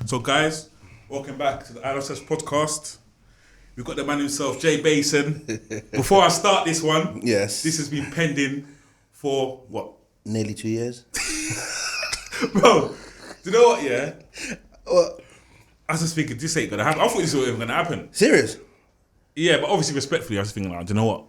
So guys, welcome back to the Ilovesesh podcast. We've got the man himself, Jay Baisden. Before I start this one, Yes. this has been pending for what? Nearly 2 years. Bro, do you know what, yeah? What? I was just thinking, this ain't gonna happen. I thought this wasn't gonna happen. Serious? Yeah, but obviously respectfully, I was thinking, like, do you know what?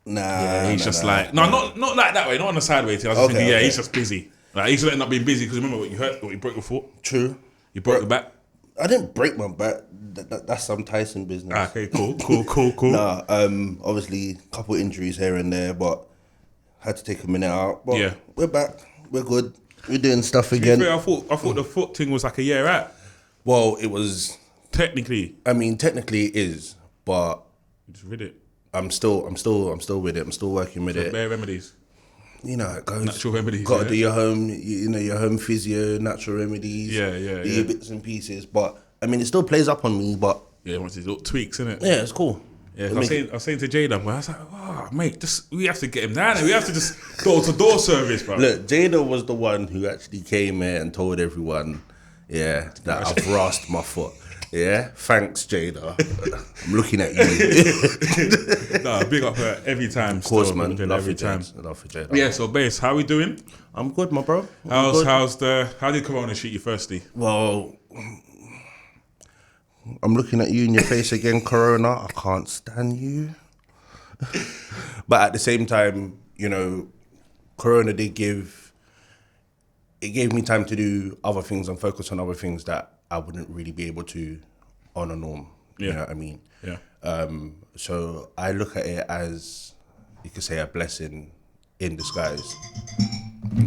Nah. Yeah, he's just like, not like that way, not on the sideways. I was just thinking, he's just busy. Like, he's gonna end up being busy because remember what you hurt, what you broke your foot? True. You broke your back? I didn't break my back. That's some Tyson business. Okay, cool. Nah, obviously, a couple injuries here and there, but had to take a minute out. But Yeah. we're back. We're good. We're doing stuff To be again. fair, I thought the foot thing was like a year out. Well, it was. Technically. I mean, technically it is, but You just rid it. I'm still with it. I'm still working with it. Bare remedies. You know how it goes. Natural remedies, Got to yeah. do your home, your home physio, natural remedies. Yeah. Do your bits and pieces. But I mean, it still plays up on me. But Yeah, once these little tweaks, innit? yeah, it's cool. Yeah, I was saying to Jada, I was like, oh, mate, we have to get him down there. We have to just door-to-door service, bro. Look, Jada was the one who actually came here and told everyone, that I've rasped my foot. Yeah, thanks, Jada. I'm looking at you. No, big up her every time. Of course, still, man. Jada, Love every for time. Jada. Love for Jada. Yeah, so Bass, how we doing? I'm good, my bro. How did Corona shoot you firstly? Well, I'm looking at you in your face again, Corona. I can't stand you. But at the same time, Corona gave me time to do other things and focus on other things that I wouldn't really be able to on a norm. You know what I mean? Yeah. So I look at it as, you could say, a blessing in disguise,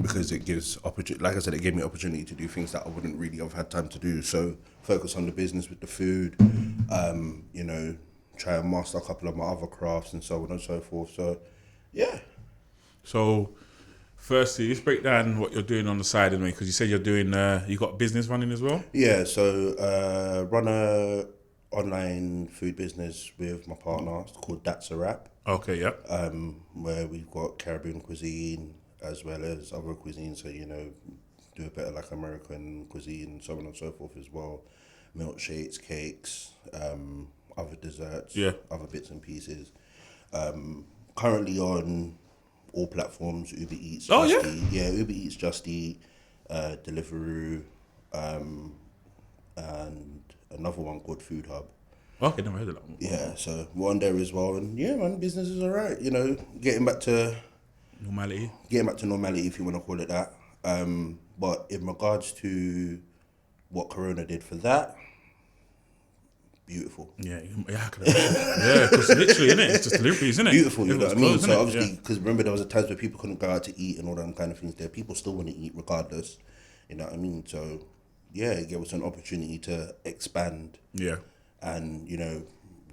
because it gives opportunity. Like I said, it gave me opportunity to do things that I wouldn't really have had time to do. So focus on the business with the food, try and master a couple of my other crafts and so on and so forth. So, yeah. So, firstly, let's break down what you're doing on the side anyway, because you said you're doing, you got a business running as well? Yeah, so run a online food business with my partner. It's called That's a Wrap. Okay, yeah. Where we've got Caribbean cuisine as well as other cuisine. So, do a bit of like American cuisine and so on and so forth as well. Milkshakes, cakes, other desserts, other bits and pieces. Currently on all platforms, Uber Eats, Just Eat. Yeah, Uber Eats, Just Eat, Deliveroo, and another one called Food Hub. Okay, never heard of that. Yeah, so we're on there as well, and yeah, man, business is alright. Getting back to Normality. if you want to call it that. But in regards to what Corona did for that, beautiful. Yeah, because literally, innit? It's just deliveries, innit? Beautiful, you know what I mean? Closed, So innit? obviously, because remember there was a time where people couldn't go out to eat and all them kind of things there. People still want to eat regardless, you know what I mean? So yeah, it gave us an opportunity to expand. Yeah. And,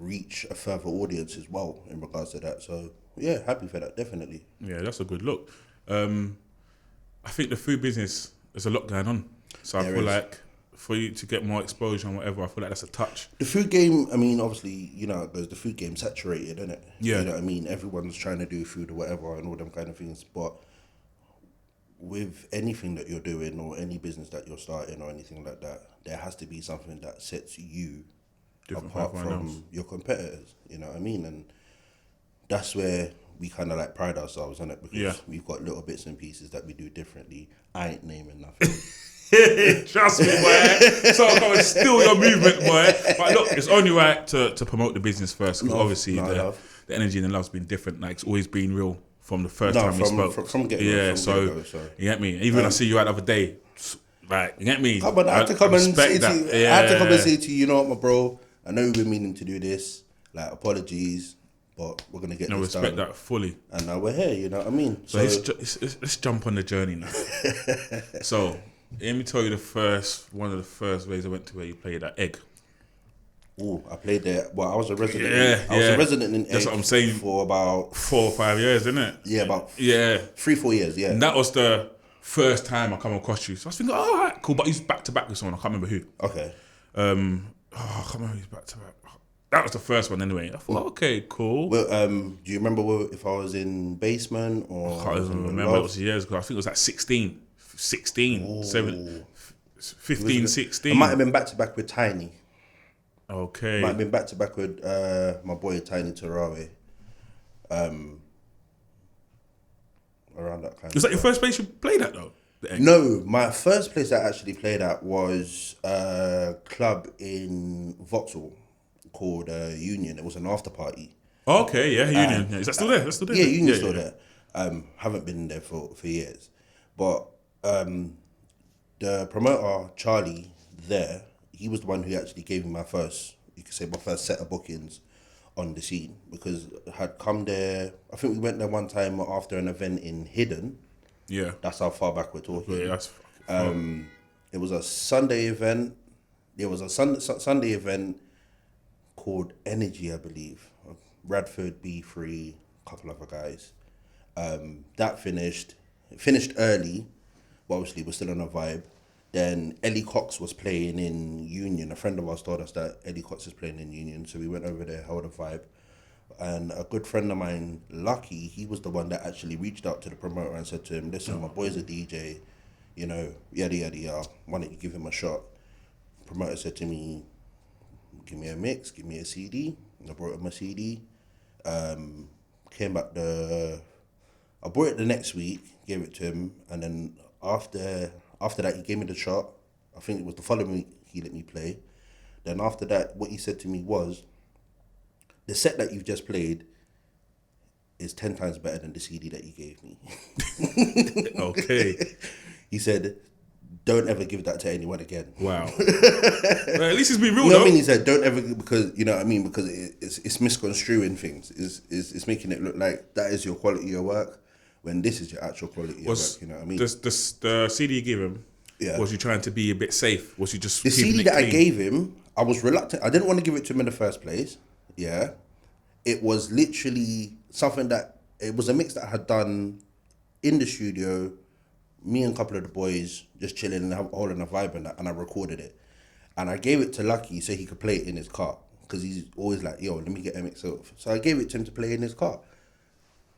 reach a further audience as well in regards to that. So yeah, happy for that, definitely. Yeah, that's a good look. I think the food business, there's a lot going on. So I feel like for you to get more exposure and whatever, I feel like that's a touch. The food game, I mean, obviously, the food game's saturated, isn't it? Yeah. You know what I mean? Everyone's trying to do food or whatever and all them kind of things. But with anything that you're doing or any business that you're starting or anything like that, there has to be something that sets you Different apart from your competitors, you know what I mean? And that's where we kind of like pride ourselves on it, because we've got little bits and pieces that we do differently. I ain't naming nothing. Trust me, boy. So I'm going to steal your movement, boy. But look, it's only right to promote the business first, because obviously the energy and the love's been different. Like, it's always been real from the first time we spoke. From getting you get me? Even when I see you out the other day, like, you get me? Come on, I have to come and say to you, I have to come and say to you, you know what, my bro, I know you've been meaning to do this, like, apologies, but we're going to get this respect done. That fully. And now we're here, you know what I mean? So let's jump on the journey now. So, let me tell you one of the first ways I went to where you played that Egg. Oh, I played there. Well, I was a resident. I was a resident in That's Egg what I'm saying. For about 4 or 5 years, isn't it? Yeah, about 3-4 years, yeah. And that was the first time I come across you. So I was thinking, all right, cool. But he's back to back with someone. I can't remember who. Okay. I can't remember who's back to back. That was the first one anyway. I thought, okay, cool. Well, do you remember if I was in Basement or? I can't even remember. It was years ago. I think it was like 16, 17. 15, 16. I might have been back to back with Tiny. Okay. Might have been back to back with my boy Tiny Terrawe. Around that kind. Was that your first place you played at though? No, my first place I actually played at was a club in Vauxhall called Union. It was an after party. Okay, yeah, Union. Is that still there? That's still there. Yeah, Union's still there. Haven't been there for years, but the promoter Charlie there, he was the one who actually gave me my first set of bookings on the scene, because I had come there. I think we went there one time after an event in Hidden. Yeah, that's how far back we're talking. Yeah, that's it was a Sunday event. It was a Sunday event called Energy, I believe. Radford, B3, a couple other guys. That finished early, but obviously we're still on a vibe. Then Ellie Cox was playing in Union. A friend of ours told us that Ellie Cox is playing in Union, so we went over there, held a vibe. And a good friend of mine, Lucky, he was the one that actually reached out to the promoter and said to him, listen, my boy's a DJ, you know, yada, yada, yada. Why don't you give him a shot? The promoter said to me, give me a mix, give me a CD. And I brought him a CD. Came back I brought it the next week, gave it to him, and then after that he gave me the shot. I think it was the following week he let me play. Then after that, what he said to me was, the set that you've just played is 10 times better than the CD that you gave me. Okay. He said, don't ever give that to anyone again. Wow. Well, at least it's been real, you know though. what I mean? He said, don't ever, because, you know what I mean? Because it's misconstruing things. It's making it look like that is your quality of work, when this is your actual quality of work, you know what I mean? The CD you gave him, was you trying to be a bit safe? Was you just the CD that I gave him, I was reluctant. I didn't want to give it to him in the first place. Yeah. It was literally something that, it was a mix that I had done in the studio, me and a couple of the boys just chilling and holding a vibe and that, and I recorded it. And I gave it to Lucky so he could play it in his car, because he's always like, yo, let me get a mix of. So I gave it to him to play in his car.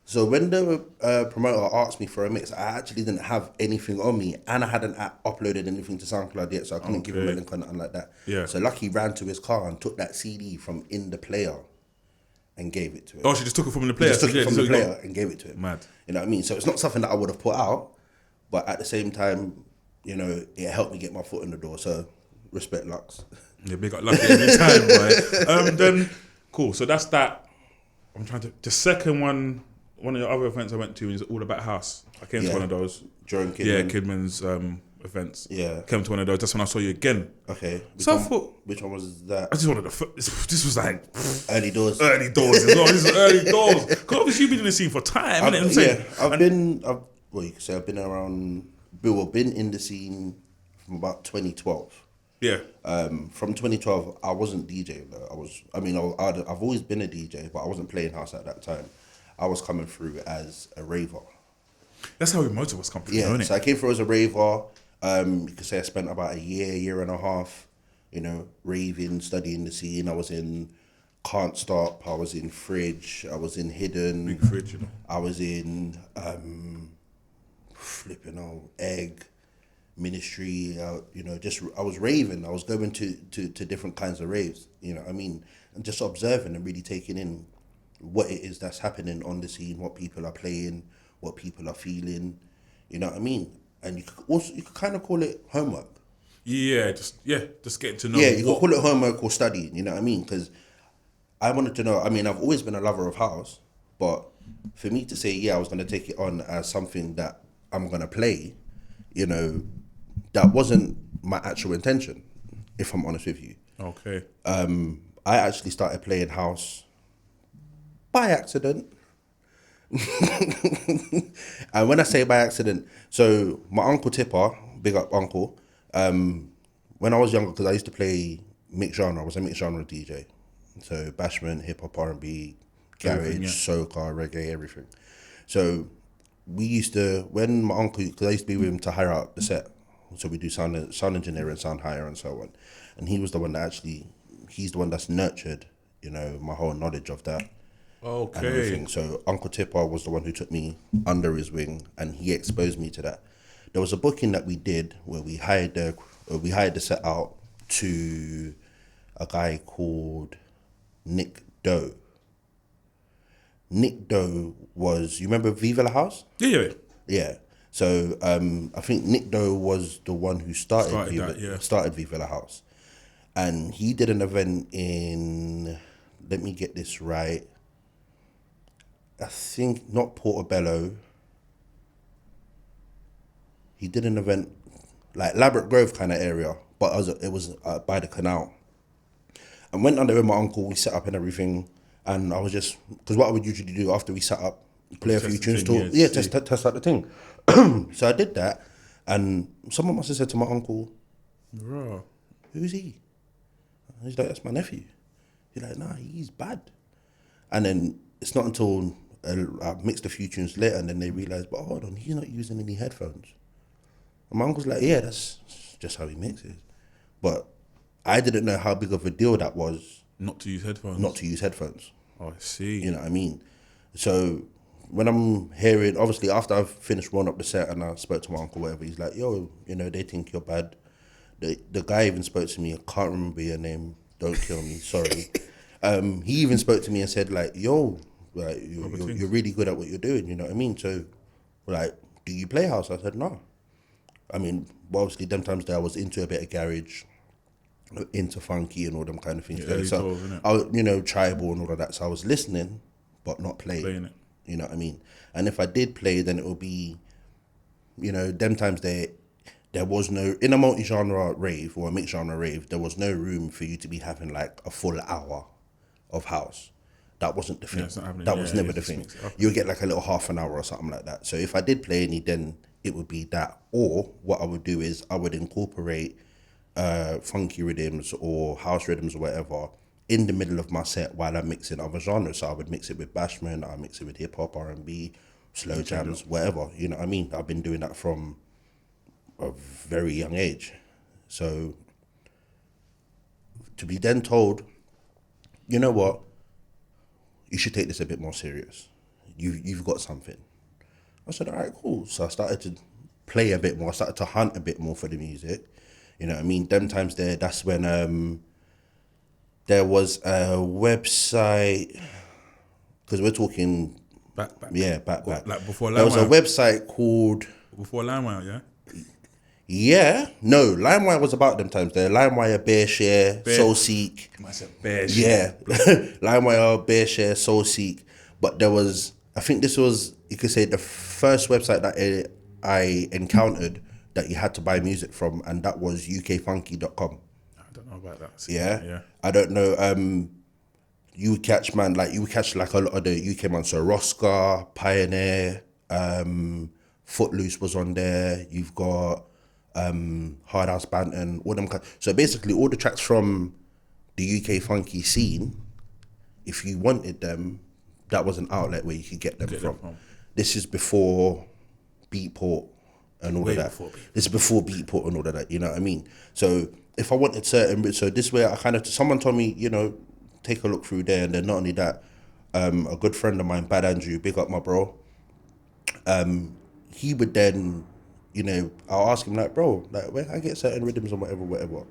So when the promoter asked me for a mix, I actually didn't have anything on me, and I hadn't uploaded anything to SoundCloud yet, so I couldn't give him a link or nothing like that. Yeah. So Lucky ran to his car and took that CD from in the player and gave it to him. Oh, she just took it from the player? Just took it from the player and gave it to him. Mad. You know what I mean? So it's not something that I would have put out, but at the same time, you know, it helped me get my foot in the door, so respect Lux. Yeah, big up Lucky every time, boy. Then, cool, so that's that. I'm trying to, the second one of the other events I went to is All About House. I came to one of those. During Kidman. Yeah, Kidman's events. Yeah. Came to one of those. That's when I saw you again. Okay. I thought, which one was that? I just wanted to. This was like early doors. Early doors as well. This is early doors. Because obviously you've been in the scene for time, innit? I'm saying. Well, you could say I've been around. Been in the scene from about 2012. Yeah. From 2012, I wasn't DJing though. I've always been a DJ, but I wasn't playing house at that time. I was coming through as a raver. That's how most of us come through, yeah, isn't it? So I came through as a raver. You could say I spent about a year and a half, you know, raving, studying the scene. I was in Can't Stop, I was in Fridge, I was in Hidden. Big Fridge, you know. I was in Egg, Ministry, you know, I was raving. I was going to different kinds of raves, you know what I mean? And just observing and really taking in what it is that's happening on the scene, what people are playing, what people are feeling, you know what I mean? And you could kind of call it homework. Yeah, just getting to know. Yeah, you could call it homework or studying, you know what I mean? Because I wanted to know, I've always been a lover of house, but for me to say, I was going to take it on as something that I'm going to play, you know, that wasn't my actual intention, if I'm honest with you. Okay. I actually started playing house by accident. And when I say by accident, so my uncle Tipper, big up uncle, when I was younger, because I used to play mixed genre, I was a mixed genre DJ. So bashment, hip hop, R&B, garage, soca, reggae, everything. So we used to, when my uncle, because I used to be with him to hire out the set, so we do sound engineering, sound hire and so on. And he was the one that he's the one that's nurtured, you know, my whole knowledge of that. Okay. And everything. So Uncle Tipper was the one who took me under his wing and he exposed me to that. There was a booking that we did where we hired we hired the set out to a guy called Nick Doe. Nick Doe was, you remember Viva La House? Yeah. Yeah. So I think Nick Doe was the one who started Viva La House. And he did an event in, let me get this right, I think not Portobello. He did an event like Labrador Grove kind of area, but it was by the canal. And went under with my uncle, we set up and everything. And I was just, because what I would usually do after we set up, play a few tunes, test out the thing. So I did that. And someone must have said to my uncle, Bro. Who's he? He's like, that's my nephew. He's like, nah, he's bad. And then it's not until I mixed a few tunes later and then they realised, but hold on, he's not using any headphones. And my uncle's like, yeah, that's just how he mixes. But I didn't know how big of a deal that was. Not to use headphones? Not to use headphones. Oh, I see. You know what I mean? So when I'm hearing, obviously after I've finished rolling up the set and I spoke to my uncle, whatever, he's like, yo, they think you're bad. The guy even spoke to me, I can't remember your name, don't kill me, sorry. He even spoke to me and said like, yo, like, you're really good at what you're doing, you know what I mean? So like, do you play house? I said, no. I mean, obviously them times there I was into a bit of garage, into funky and all them kind of things. Yeah, so I was, tribal and all of that. So I was listening, but not playing it. You know what I mean? And if I did play, then it would be, them times there was no, in a multi-genre rave or a mixed genre rave, there was no room for you to be having like a full hour of house. That wasn't the thing. That was never the thing. You would get like a little half an hour or something like that. So if I did play any, then it would be that. Or what I would do is I would incorporate funky rhythms or house rhythms or whatever in the middle of my set while I'm mixing other genres. So I would mix it with bashment, I mix it with hip hop, R&B, slow jams, whatever. You know what I mean? I've been doing that from a very young age. So to be then told, you know what, you should take this a bit more serious. You've got something. I said, all right, cool. So I started to play a bit more. I started to hunt a bit more for the music. You know what I mean? Them times that's when there was a website, because we're talking... Back. Yeah, back. Like before LimeWire? There was a website called... Before LimeWire, yeah? Yeah. No, LimeWire was about them times there. LimeWire, BearShare, SoulSeek. I said BearShare. Yeah. LimeWire, BearShare, SoulSeek. But there was... I think this was, you could say, the first website that I encountered that you had to buy music from, and that was ukfunky.com. I don't know about that. Yeah? I don't know. You would catch like a lot of the UK man. So Rosca, Pioneer, Footloose was on there. You've got Hard House Banton, all them. So basically all the tracks from the UK funky scene, if you wanted them, that was an outlet where you could get them from. This is before Beatport and all of that. This is before Beatport and all of that, you know what I mean? So if I wanted certain, so this way someone told me, take a look through there. And then not only that, a good friend of mine, Bad Andrew, big up my bro, he would then, I'll ask him like, bro, like where can I get certain rhythms and whatever.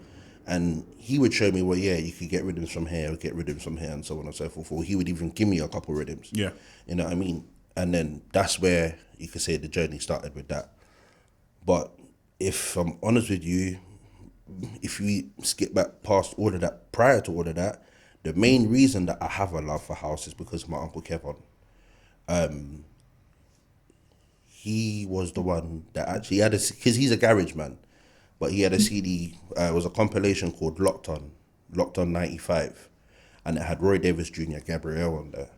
And he would show me, well, yeah, you could get rhythms from here, or get rhythms from here, and so on and so forth. Or he would even give me a couple rhythms. Yeah. You know what I mean? And then that's where you could say the journey started with that. But if I'm honest with you, if we skip back past all of that, prior to all of that, the main reason that I have a love for house is because of my Uncle Kevin. He was the one that actually had because he's a garage man, but he had a CD, it was a compilation called Locked On 95, and it had Roy Davis Jr., Gabrielle on there.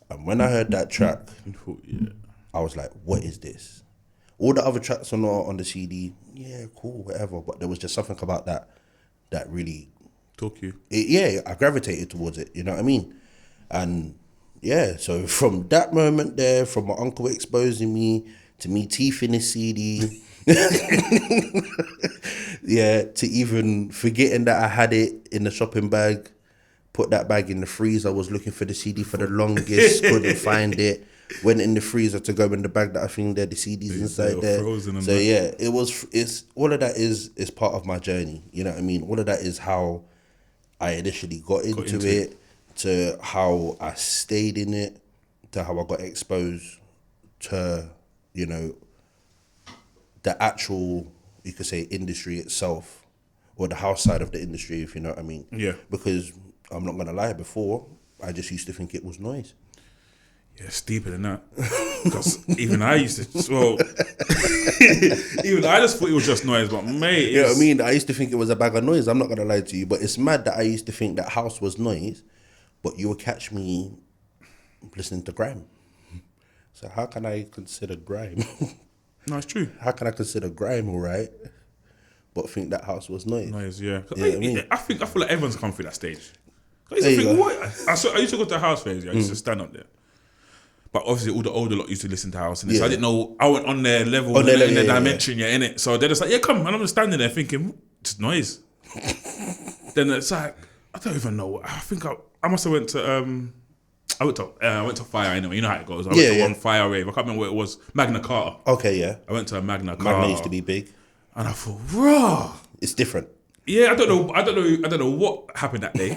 And when I heard that track, I was like, what is this? All the other tracks are not on the CD, yeah, cool, whatever, but there was just something about that really... Took you? I gravitated towards it, you know what I mean? And yeah, so from that moment there, from my uncle exposing me, to me teething his CD... yeah, to even forgetting that I had it in the shopping bag, put that bag in the freezer, I was looking for the CD for the longest, couldn't find it, went in the freezer to go in the bag that I think there the CDs inside there. Frozen and So that. yeah, it's all of that is part of my journey. You know what I mean? All of that is how I initially got into it, to how I stayed in it, to how I got exposed to, you know, the actual, you could say, industry itself, or the house side of the industry, if you know what I mean. Yeah. Because I'm not gonna lie, before I just used to think it was noise. Yeah, it's deeper than that. Because even I used to, well, even I just thought it was just noise, but mate, You know what I mean? I used to think it was a bag of noise. I'm not gonna lie to you, but it's mad that I used to think that house was noise, but you would catch me listening to grime. So how can I consider grime? No, it's true. How can I consider grime all right, but think that house was noise? Noise, yeah. Yeah, I feel like everyone's come through that stage. I used There to you think, go. what? I used to go to the house phase. Yeah, I used to stand up there. But obviously, all the older lot used to listen to house, and so I didn't know. I went on their level, in their dimension, in it. So they're just like, yeah, come, and I'm just standing there thinking, it's noise. Then it's like, I don't even know. I think I must have went to I went to Fire anyway. You know how it goes. I went to one Fire rave. I can't remember what it was. Magna Carta. Okay, yeah. I went to a Magna Carta. Magna used to be big. And I thought, raw. It's different. Yeah, I don't know what happened that day.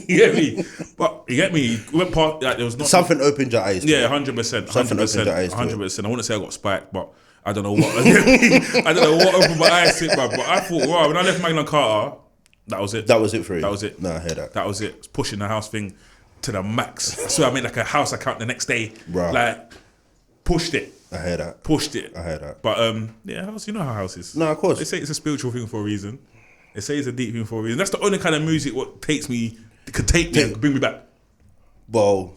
You get me? But you get me? We went past, like, there was not Something opened your eyes. Yeah, 100%. Something opened your eyes to it. 100%. I wouldn't say I got spiked, but I don't know what. I don't know what opened my eyes to it, but I thought, wow, when I left Magna Carta, that was it. That was it for you. That was it. No, I hear that. That was it. It's pushing the house thing to the max. So I made like a house account the next day. Bruh. Like, pushed it. I hear that. Pushed it. I hear that. But yeah, house, you know how house is. No, of course. They say it's a spiritual thing for a reason. They say it's a deep thing for a reason. That's the only kind of music what could take me and bring me back. Well,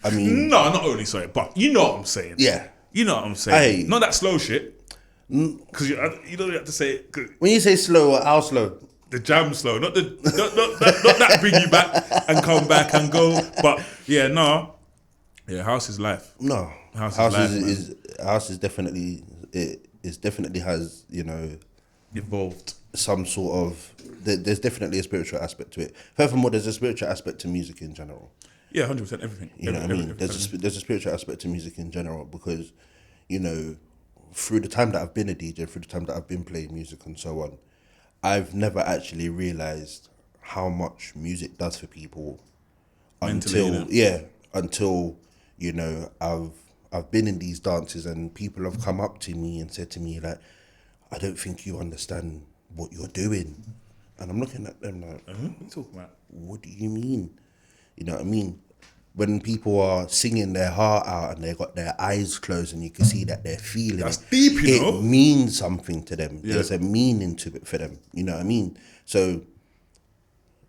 I mean, No, not only sorry, but you know what I'm saying. yeah. You know what I'm saying. Hey. Not that slow shit. Because you don't have to say it. 'Cause When you say slow, how slow? the jam slow, not that bring you back and come back and go. But yeah, no. Yeah, house is life. No, House is definitely it definitely has, you know, Evolved. some sort of there's definitely a spiritual aspect to it. Furthermore, there's a spiritual aspect to music in general. Yeah, 100%. Everything. You know what I mean? There's a spiritual aspect to music in general because, you know, through the time that I've been a DJ, through the time that I've been playing music and so on, I've never actually realized how much music does for people Mentally, until you know I've been in these dances and people have come up to me and said to me like, I don't think you understand what you're doing, and I'm looking at them like, What are you talking about? what do you mean? You know what I mean? When people are singing their heart out and they got their eyes closed and you can see that they're feeling That's it, deep, you know? it means something to them. Yeah. There's a meaning to it for them. You know what I mean? So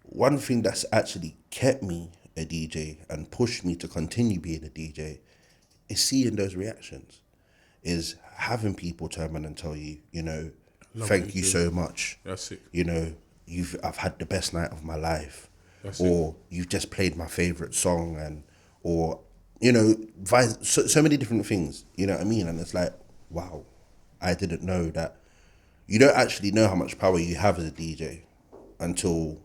one thing that's actually kept me a DJ and pushed me to continue being a DJ is seeing those reactions, is having people turn around and tell you, you know, thank you so much. That's it. You know, I've had the best night of my life. That's or you've just played my favorite song, and or you know, so many different things. You know what I mean? And it's like, wow, I didn't know that. You don't actually know how much power you have as a DJ until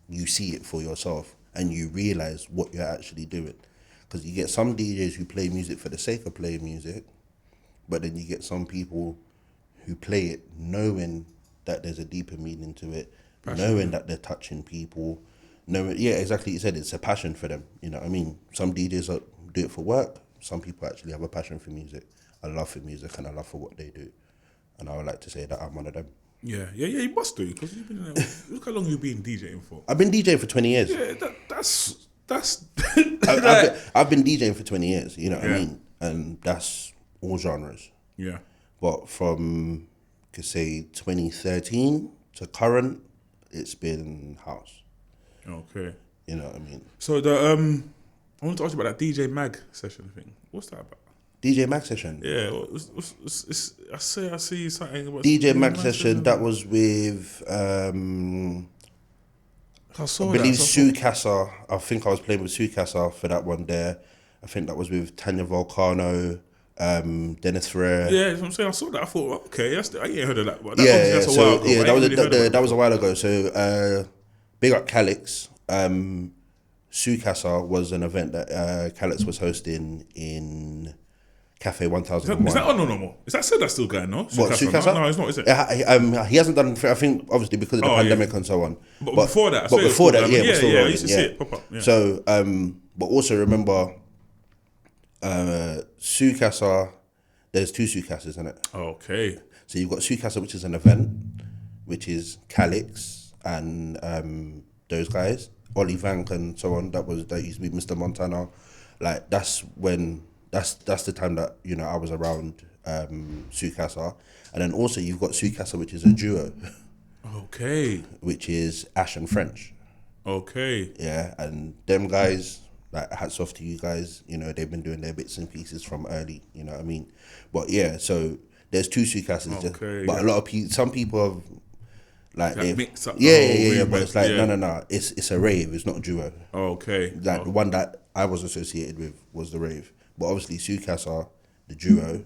you see it for yourself and you realize what you're actually doing. Because you get some DJs who play music for the sake of playing music, but then you get some people who play it knowing that there's a deeper meaning to it, knowing that they're touching people, knowing, yeah, exactly. You said it's a passion for them. You know what I mean? Some DJs do it for work. Some people actually have a passion for music, a love for music, and a love for what they do. And I would like to say that I'm one of them. Yeah, you must do, because you've been. Look how long you've been DJing for. I've been DJing for 20 years. Yeah, that's. I've been DJing for 20 years. You know what I mean? And that's all genres. Yeah. But from, could say 2013 to current, it's been house. Okay. You know what I mean? So the I want to ask you about that DJ Mag session thing. What's that about? DJ Mag session. Yeah, I see something about DJ Mag session. That was with I believe Sue Casa. I think I was playing with Sue Casa for that one there. I think that was with Tanya Volcano, Dennis Ferrer. Yeah, that's what I'm saying. I saw that. I thought, okay, I ain't heard of that. But That that's a while ago. Yeah, that was a while ago. So big up Calix. Casa was an event that Calix was hosting in Cafe 1001. Is that on or no more? Is that said that's still going, no? What, Casa? No, it's not, is it? He hasn't done, I think, obviously because of the pandemic and so on. But before that, it was still I rolling, used to see it pop up. Yeah. So, but also remember, Casa, there's two Casas, isn't it? Okay. So you've got Casa, which is an event, which is Calix and those guys, Ollie Vank and so on. That used to be Mr. Montana. Like that's the time that I was around Casa, and then also you've got Casa, which is a duo. Okay. Which is Ash and French. Okay. Yeah, and them guys, like, hats off to you guys. They've been doing their bits and pieces from early. You know what I mean? But yeah, so there's two Casas. Okay. But a lot of people, some people have like mixed up. Yeah. But it's like no. It's a rave. It's not a duo. Okay. Like the one that I was associated with was the rave. But obviously Casa, the duo.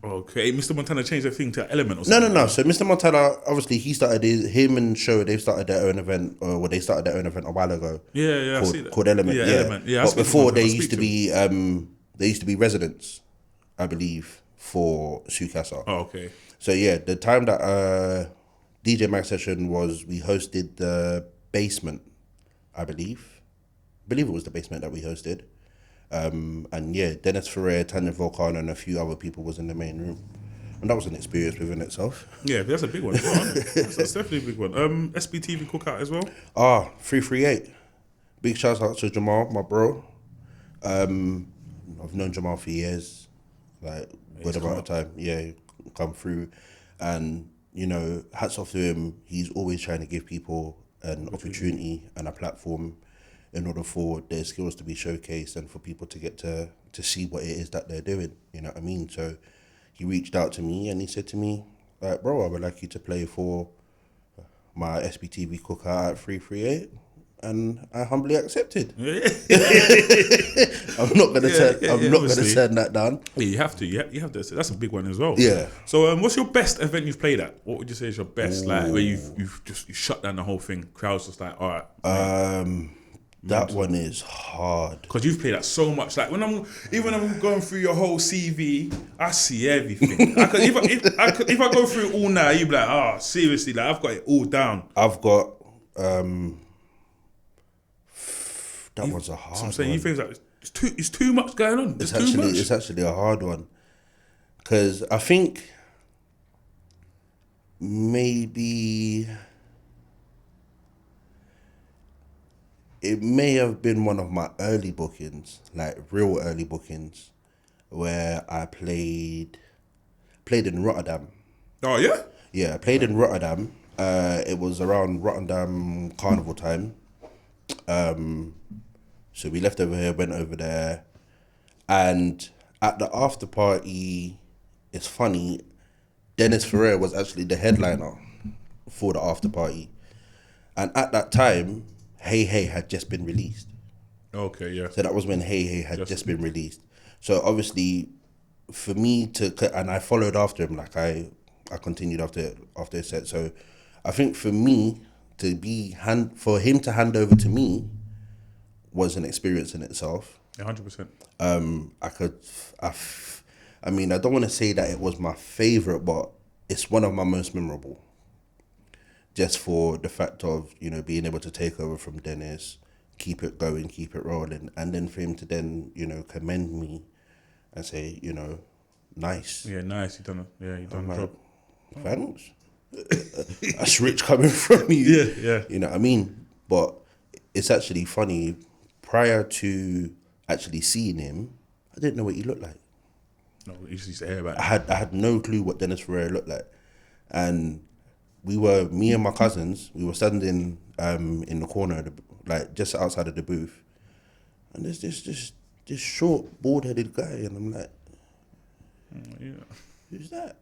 Okay, Mr. Montana changed their thing to Element or something. No. So Mr. Montana, obviously, him and Show, they've started their own event, or they started their own event a while ago. Yeah, I see that. Called Element. Yeah, Element. Yeah, but before they used to be residents, I believe, for Casa. Oh, okay. So yeah, the time that DJ Mag Session was, we hosted the basement, I believe. I believe it was the basement that we hosted. And yeah, Dennis Ferrer, Tanya Volcan, and a few other people was in the main room. And that was an experience within itself. Yeah, that's a big one. That's definitely a big one. SBTV cookout as well? 338. Big shout out to Jamal, my bro. I've known Jamal for years. Like, good amount of time. Yeah, come through. And, hats off to him. He's always trying to give people an opportunity and a platform in order for their skills to be showcased and for people to get to see what it is that they're doing. You know what I mean? So he reached out to me and he said to me, like, bro, I would like you to play for my SBTV cookout at 338. And I humbly accepted. I'm not gonna turn that down. Yeah, you have to. You have to. That's a big one as well. Yeah. So, what's your best event you've played at? What would you say is your best? Like where you shut down the whole thing. Crowds just like, all right. That one is hard because you've played that so much. Like when I'm going through your whole CV, I see everything. If I go through it all now, you'd be like, seriously, like I've got it all down. I've got that was a hard. So I'm saying one. You feel like it's too much going on. It's actually a hard one because I think maybe. It may have been one of my early bookings, like real early bookings, where I played in Rotterdam. Oh yeah? Yeah, I played in Rotterdam. It was around Rotterdam Carnival time. So we left over here, went over there, and at the after party, it's funny, Dennis Ferrer was actually the headliner for the after party, and at that time, Hey Hey had just been released. Okay, yeah. So that was when Hey Hey had just been released. So obviously, for me and I followed after him, like I continued after his set. So I think for me for him to hand over to me was an experience in itself. 100%. I mean, I don't want to say that it was my favorite, but it's one of my most memorable. Just for the fact of, being able to take over from Dennis, keep it going, keep it rolling, and then for him to then, commend me and say, nice. Yeah, nice. You done the job. Thanks. That's rich coming from you. Yeah. You know what I mean? But it's actually funny. Prior to actually seeing him, I didn't know what he looked like. No, you used to hear about it. I had no clue what Dennis Ferrer looked like, and me and my cousins, we were standing in the corner, like just outside of the booth, and there's this short, bald-headed guy, and I'm like, who's that?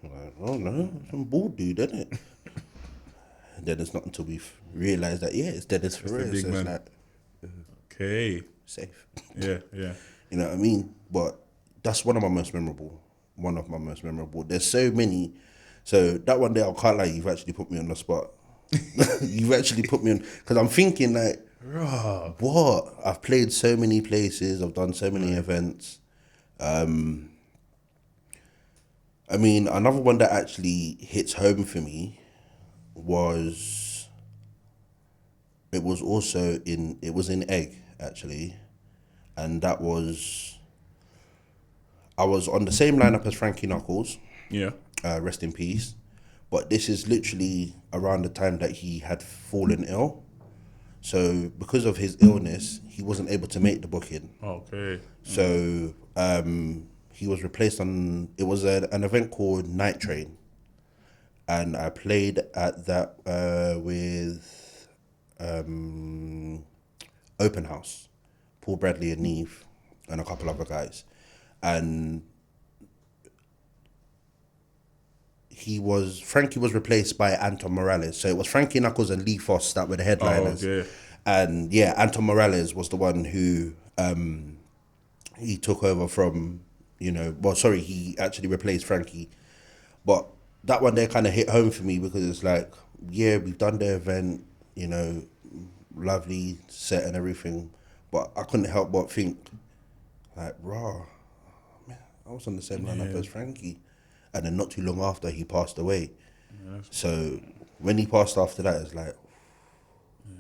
I'm like, I don't know, some bald dude, isn't it? And then it's not until we realised that, it's Dennis Ferrer. It's the big man. Like, okay. Safe. Yeah. You know what I mean? But that's one of my most memorable. There's so many. So that one day, I can't lie, you've actually put me on the spot. You've actually put me on, because I'm thinking like, What? I've played so many places. I've done so many events. I mean, another one that actually hits home for me was it was in Egg actually, and that was I was on the same lineup as Frankie Knuckles. Yeah. Rest in peace. But this is literally around the time that he had fallen ill. So because of his illness, he wasn't able to make the booking. Okay. So he was replaced on. It was an event called Night Train, and I played at that with Open House, Paul Bradley and Neve, and a couple other guys, and Frankie was replaced by Anton Morales. So it was Frankie Knuckles and Lee Foss that were the headliners. Oh, okay. And yeah, Anton Morales was the one who he took over from, he actually replaced Frankie. But that one there kind of hit home for me because it's like, yeah, we've done the event, lovely set and everything. But I couldn't help but think, like, man, I was on the same lineup as Frankie. And then not too long after, he passed away. Yeah, so when he passed after that, it's like,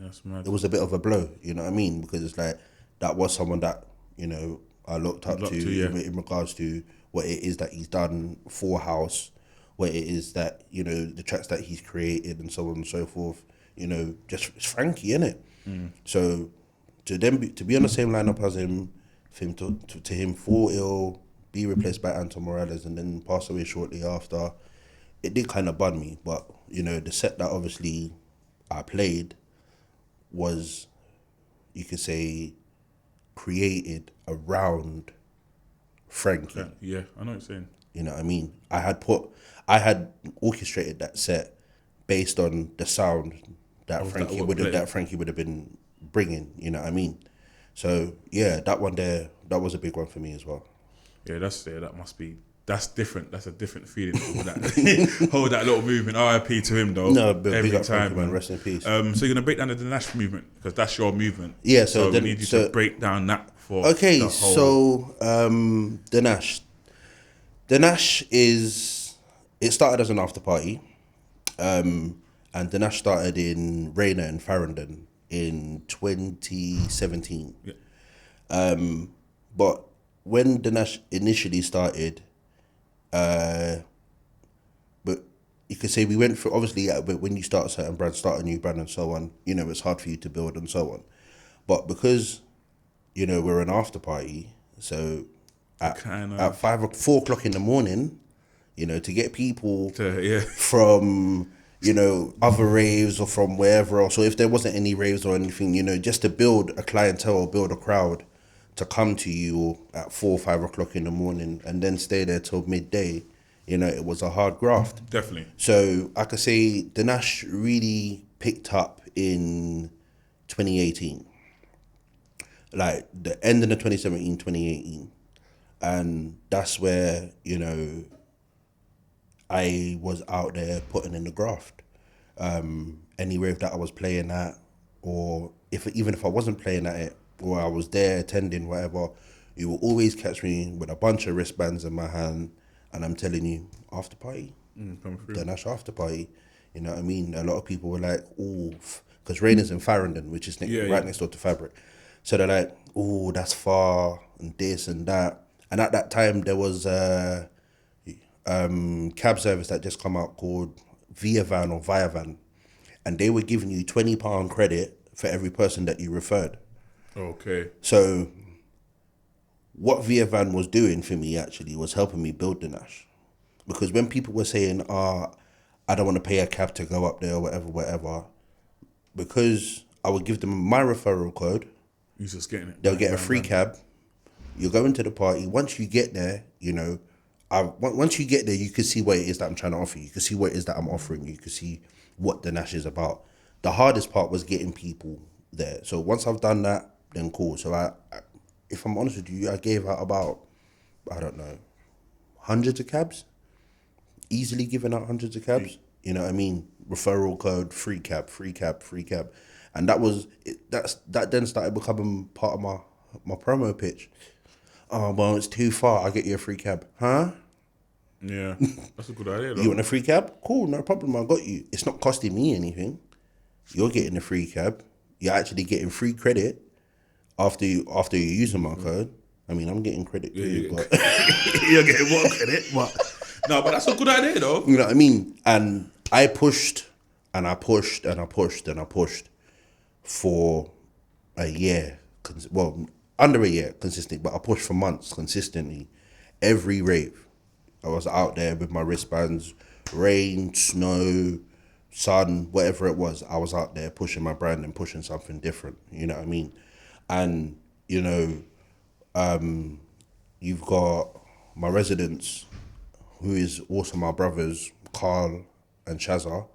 that's mad. It was a bit of a blow, you know what I mean? Because it's like, that was someone that, I looked up to in regards to what it is that he's done for House, what it is that, the tracks that he's created and so on and so forth, just it's Frankie, innit? So to be on the same lineup as him, for him to him fall ill, be replaced by Anton Morales and then pass away shortly after, it did kind of bun me. But, the set that obviously I played was, you could say, created around Frankie. Yeah, I know what you're saying. You know what I mean? I had orchestrated that set based on the sound that Frankie would have been bringing, you know what I mean? So, yeah, that one there, that was a big one for me as well. Yeah, that's different. That's a different feeling. Hold that little movement. RIP to him though. No, but every big up time, Frankie, man. Rest in peace. So you're gonna break down the Nash movement because that's your movement. Yeah. So we need you to break down that for. Okay, the whole... so the Nash. The Nash it started as an after party, and the Nash started in Rayner and Farringdon in 2017. Yeah. But when the Nash initially started, but you could say we went through, obviously, when you start a certain brand, start a new brand and so on, it's hard for you to build and so on. But because, we're an after party, so at 4 o'clock in the morning, to get people from, other raves or from wherever else, or if there wasn't any raves or anything, just to build a clientele or build a crowd to come to you at 4 or 5 o'clock in the morning and then stay there till midday, it was a hard graft. Definitely. So I could say the Nash really picked up in 2018. Like the end of the 2017, 2018. And that's where, I was out there putting in the graft. Any rave that I was playing at, or even if I wasn't playing at it, or I was there attending, whatever, you will always catch me with a bunch of wristbands in my hand, and I'm telling you, after party, the Nash after party, you know what I mean? A lot of people were like, oh, because Rain is in Farringdon, which is next door to Fabric. So they're like, oh, that's far, and this and that. And at that time, there was a cab service that just come out called Via Van or Via Van, and they were giving you £20 credit for every person that you referred. Okay. So what Via Van was doing for me actually was helping me build the Nash. Because when people were saying, I don't want to pay a cab to go up there or whatever, because I would give them my referral code, you're just getting it. They'll get a free cab. You're going to the party. Once you get there, once you get there, you can see what it is that I'm trying to offer you. You can see what it is that I'm offering you. You can see what the Nash is about. The hardest part was getting people there. So once I've done that, then cool. So I if I'm honest with you, I gave out about, I don't know, hundreds of cabs. Easily giving out hundreds of cabs. You know what I mean? Referral code, free cab. And that then started becoming part of my promo pitch. Oh, well, it's too far. I'll get you a free cab. Huh? Yeah, that's a good idea, though. You want a free cab? Cool, no problem. I got you. It's not costing me anything. You're getting a free cab. You're actually getting free credit after you using my code. I mean, I'm getting credit too, but you're getting more credit. But No, but that's a good idea, though. you know what I mean? And I pushed and I pushed and I pushed and I pushed for a year. Well, under a year consistently, but I pushed for months consistently. Every rave, I was out there with my wristbands, rain, snow, sun, whatever it was. I was out there pushing my brand and pushing something different. You know what I mean? And you know, you've got my residents, who is also my brothers, Carl and Casa.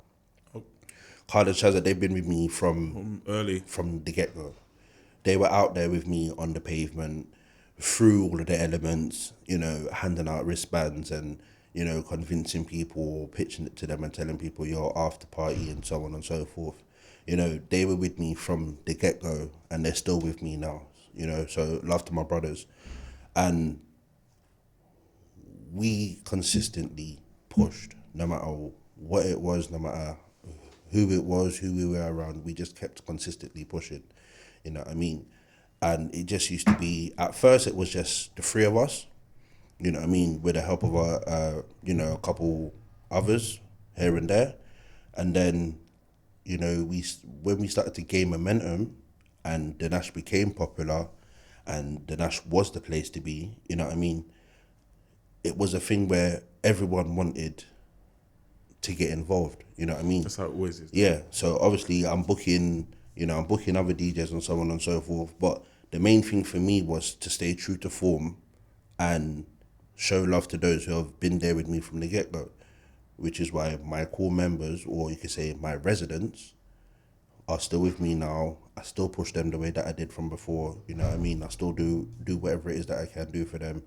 Carl and Casa, they've been with me from Early. from the get-go. They were out there with me on the pavement, through all of the elements, you know, handing out wristbands and, you know, convincing people, pitching it to them and telling people, yo, after party and so on and so forth. You know, they were with me from the get-go and they're still with me now, you know, so love to my brothers. And we consistently pushed, no matter what it was, no matter who it was, who we were around, we just kept consistently pushing, you know what I mean? And it just used to be, at first it was just the three of us, you know what I mean, with the help of you know, a couple others here and there. And then, you know, when we started to gain momentum and the Nash became popular and the Nash was the place to be, you know what I mean, it was a thing where everyone wanted to get involved, you know what I mean? That's how it always is. Yeah, so obviously I'm booking other DJs and so on and so forth, but the main thing for me was to stay true to form and show love to those who have been there with me from the get-go, which is why my core members, or you could say my residents, are still with me now. I still push them the way that I did from before, you know what I mean? I still do whatever it is that I can do for them,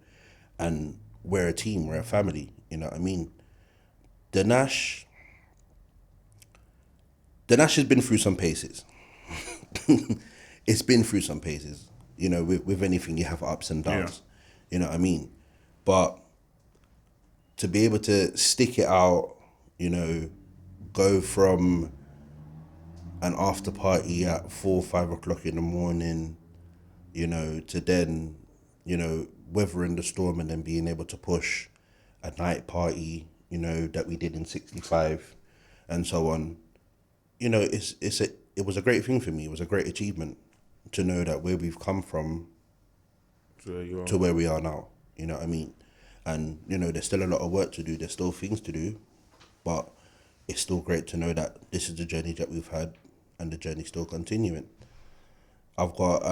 and we're a team, we're a family, you know what I mean? The Nash has been through some paces. It's been through some paces. You know, with anything, you have ups and downs. Yeah. You know what I mean? But to be able to stick it out, you know, go from an after party at 4 or 5 o'clock in the morning, you know, to then, you know, weathering the storm and then being able to push a night party, you know, that we did in 65 and so on. You know, it was a great thing for me. It was a great achievement to know that where we've come from to where we are now. You know what I mean? And, you know, there's still a lot of work to do. There's still things to do. But it's still great to know that this is the journey that we've had and the journey's still continuing. I've got,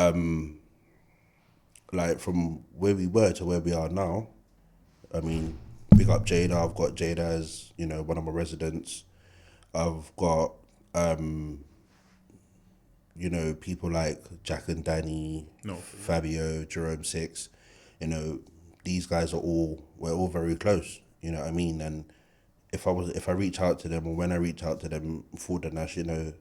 like, from where we were to where we are now, I mean, big up Jada. I've got Jada as, you know, one of my residents. I've got, you know, people like Jack and Danny, Fabio, Jerome Six, you know, these guys we're all very close, you know what I mean? And if I reach out to them, or when I reach out to them for the Nash, you know,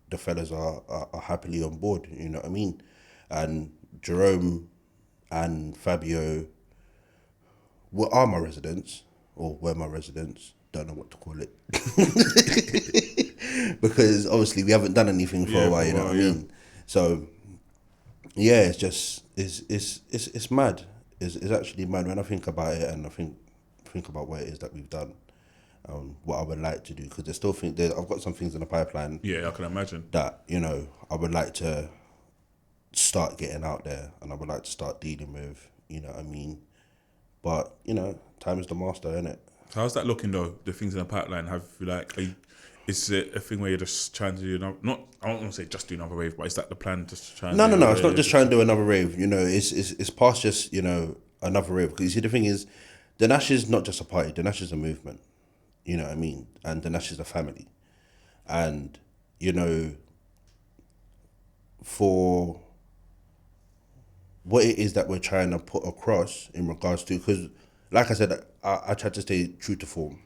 the fellas are happily on board, you know what I mean? And Jerome and Fabio were my residents, don't know what to call it. Because obviously we haven't done anything for a while, you know what I mean? So yeah, it's just it's mad. It's actually mad when I think about it, and I think about what it is that we've done, what I would like to do, because I've got some things in the pipeline. Yeah, I can imagine that, you know, I would like to start getting out there, and I would like to start dealing with, you know what I mean? But, you know, time is the master, isn't it? How's that looking though? The things in the pipeline, is it a thing where you're just trying to do I don't want to say just do another rave, but is that the plan, just to try and No, it's not just trying to do another rave, you know, it's past just, you know, another rave. Because you see, the thing is, the Nash is not just a party, the Nash is a movement, you know what I mean? And the Nash is a family. And, you know, for what it is that we're trying to put across in regards to, because like I said, I try to stay true to form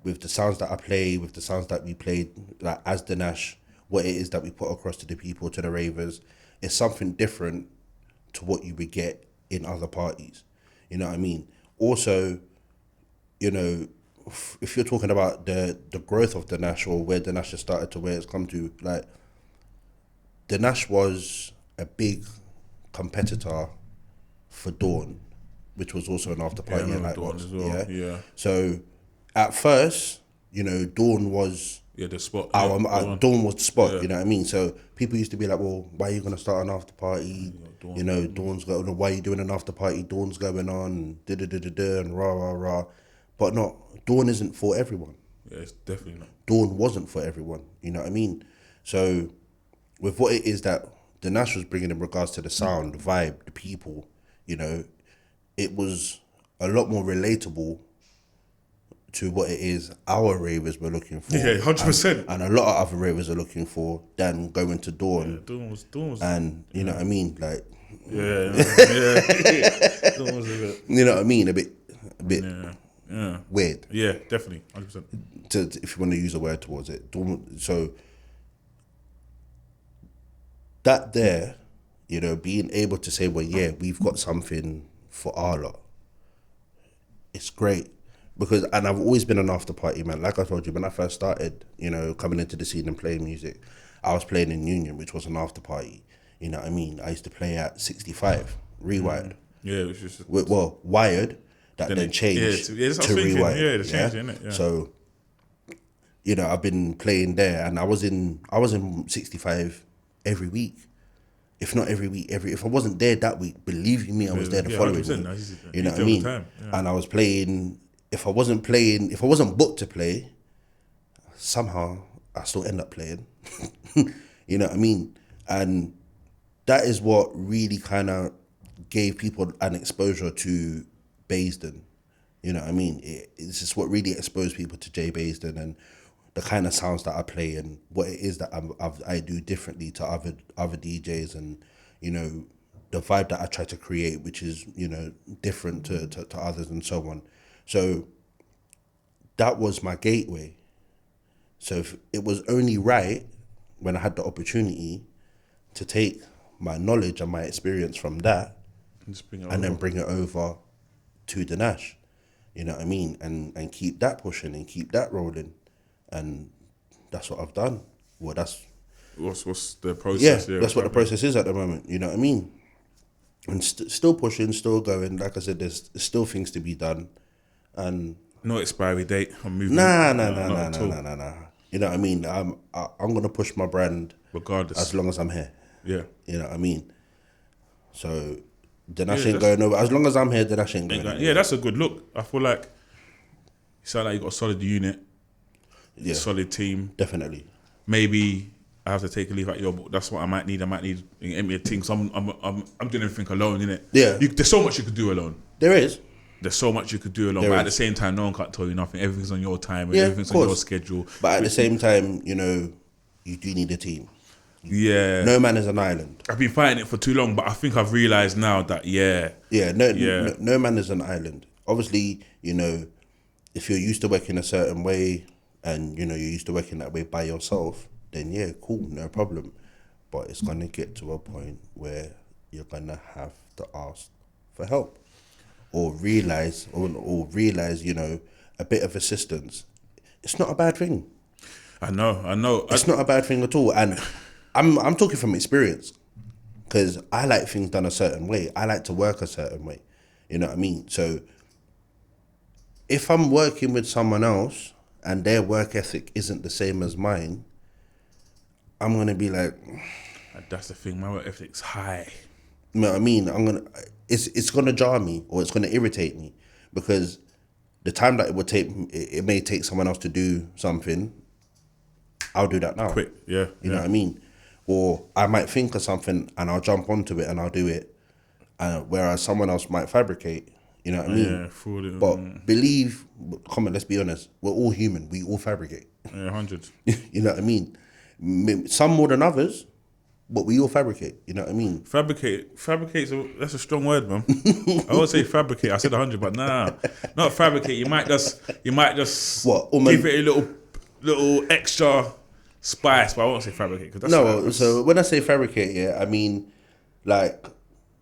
with the sounds that I play, with the sounds that we played, like as the Nash what it is that we put across to the people, to the ravers, is something different to what you would get in other parties. You know what I mean? Also, you know, if you're talking about the growth of the Nash, or where the Nash has started to where it's come to, like, the Nash was a big competitor for Dawn, which was also an after party and Dawn Nightbox. as well. Yeah. So at first, you know, Dawn was the spot. Dawn was the spot. Yeah. You know what I mean? So people used to be like, "Well, why are you gonna start an after party? You know, Dawn's going. Why are you doing an after party? Dawn's going on. Da da da da da and rah rah rah." But no, Dawn isn't for everyone. Yeah, it's definitely not. Dawn wasn't for everyone. You know what I mean? So with what it is that the Nash was bringing in regards to the sound, the vibe, the people, you know, it was a lot more relatable to what it is our ravers were looking for. Yeah, 100%. And a lot of other ravers are looking for than going to Dawn. Yeah, Dawn was. And you know what I mean? Like, yeah. Dawn was a bit. You know what I mean? A bit weird. Yeah, definitely, 100%. If you want to use a word towards it. So that there, you know, being able to say, well, yeah, we've got something for our lot. It's great. Because, and I've always been an after party man. Like I told you, when I first started, you know, coming into the scene and playing music, I was playing in Union, which was an after party. You know what I mean? I used to play at 65, Rewired. Yeah, which is Wired, that then changed to Rewired. Yeah, it's changing, isn't it? Yeah. So, you know, I've been playing there, and I was in 65 every week. If not every week, if I wasn't there that week, believe you me, I was there the following week. You know what I mean? And I was playing. If I wasn't booked to play, somehow I still end up playing. You know what I mean? And that is what really kind of gave people an exposure to Baisden. You know what I mean? It's just what really exposed people to Jay Baisden and the kind of sounds that I play and what it is that I do differently to other DJs, and, you know, the vibe that I try to create, which is, you know, different to others and so on. So that was my gateway. So if it was only right when I had the opportunity to take my knowledge and my experience from that and then bring it over to the Nash. You know what I mean? And keep that pushing and keep that rolling. And that's what I've done. Well, that's... What's the process? Yeah, that's what the process is at the moment. You know what I mean? And still pushing, still going. Like I said, there's still things to be done. And no expiry date on movement. Nah. You know what I mean? I'm gonna push my brand regardless, as long as I'm here. Yeah. You know what I mean? So the Nash ain't going over. As long as I'm here, the Nash ain't going over. Yeah, that's a good look. I feel like you sound like you got a solid unit. Yeah. Solid team. Definitely. Maybe I have to take a leave at your book. That's what I might need. I might need a team. So I'm doing everything alone, innit? Yeah. There's so much you could do alone. There is. There's so much you could do alone, but at the same time, no one can't tell you nothing. Everything's on your time, everything's on your schedule. But at the same time, you know, you do need a team. Yeah. No man is an island. I've been fighting it for too long, but I think I've realised now that, no man is an island. Obviously, you know, if you're used to working a certain way and, you know, you're used to working that way by yourself, then yeah, cool, no problem. But it's going to get to a point where you're going to have to ask for help. Or realize, you know, a bit of assistance. It's not a bad thing. I know. It's not a bad thing at all. And I'm talking from experience, because I like things done a certain way. I like to work a certain way. You know what I mean? So if I'm working with someone else and their work ethic isn't the same as mine, I'm gonna be like, that's the thing. My work ethic's high. You know what I mean? It's gonna jar me, or it's gonna irritate me, because the time that it may take someone else to do something, I'll do that now. Quick, yeah. You know what I mean? Or I might think of something and I'll jump onto it and I'll do it, whereas someone else might fabricate. You know what I mean? Yeah, but let's be honest, we're all human. We all fabricate. Yeah, 100. You know what I mean? Some more than others, but we all fabricate. You know what I mean? Fabricate's that's a strong word, man. I won't say fabricate. I said 100, but nah, not fabricate. You might just what? Give it a little extra spice, but I won't say fabricate because that's No, so when I say fabricate, yeah, I mean like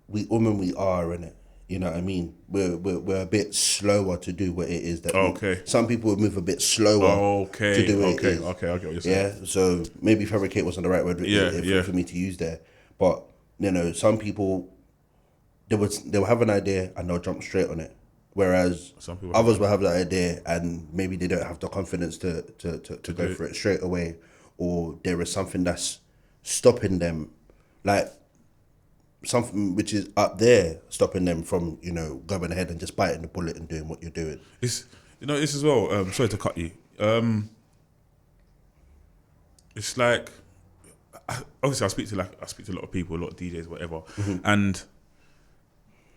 we are, innit? You know what I mean? We're a bit slower to do what it is that some people would move a bit slower to do what it is. Okay, I get what you're saying. Yeah, so maybe fabricate wasn't the right word for me to use there. But, you know, some people, they'll have an idea and they'll jump straight on it. Whereas others will have that idea and maybe they don't have the confidence to go for it straight away. Or there is something that's stopping them. Like, something which is up there stopping them from, you know, going ahead and just biting the bullet and doing what you're doing. It's, you know, this as well, sorry to cut you. It's like, obviously I speak to a lot of people, a lot of DJs, whatever. And